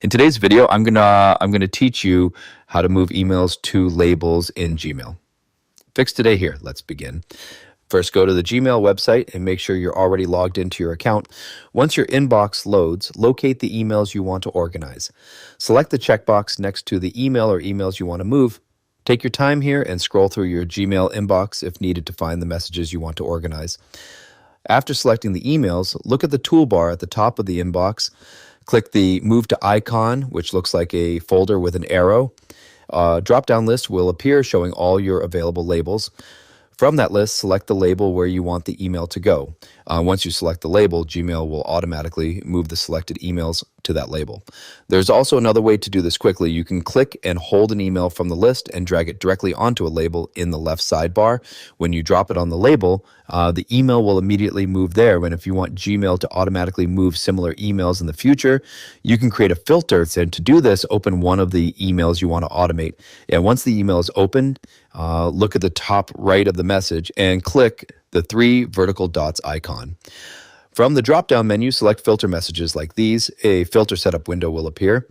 In today's video, I'm gonna teach you how to move emails to labels in Gmail. Fix today here. Let's begin. First, go to the Gmail website and make sure you're already logged into your account. Once your inbox loads, locate the emails you want to organize. Select the checkbox next to the email or emails you want to move. Take your time here and scroll through your Gmail inbox if needed to find the messages you want to organize. After selecting the emails, look at the toolbar at the top of the inbox. Click the Move to icon, which looks like a folder with an arrow. A drop-down list will appear showing all your available labels. From that list, select the label where you want the email to go. Once you select the label, Gmail will automatically move the selected emails to that label. There's also another way to do this quickly. You can click and hold an email from the list and drag it directly onto a label in the left sidebar. When you drop it on the label, the email will immediately move there. And if you want Gmail to automatically move similar emails in the future, you can create a filter. And to do this, open one of the emails you want to automate. And once the email is open, look at the top right of the message and click the three vertical dots icon. From the drop-down menu, select filter messages like these. A filter setup window will appear.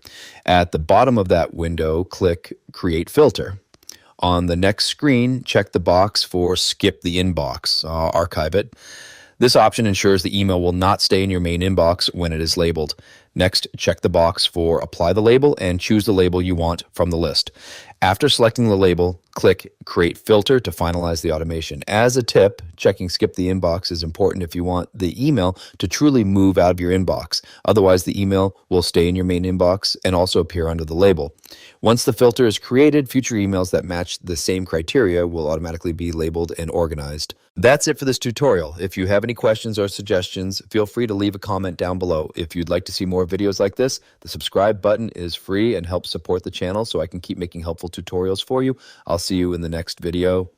At the bottom of that window, click Create Filter. On the next screen, check the box for Skip the Inbox, archive it. This option ensures the email will not stay in your main inbox when it is labeled. Next, check the box for Apply the Label and choose the label you want from the list. After selecting the label, click Create Filter to finalize the automation. As a tip, checking Skip the Inbox is important if you want the email to truly move out of your inbox. Otherwise, the email will stay in your main inbox and also appear under the label. Once the filter is created, future emails that match the same criteria will automatically be labeled and organized. That's it for this tutorial. If you have any questions or suggestions, feel free to leave a comment down below. If you'd like to see more videos like this, the subscribe button is free and helps support the channel so I can keep making helpful tutorials for you. I'll see you in the next video.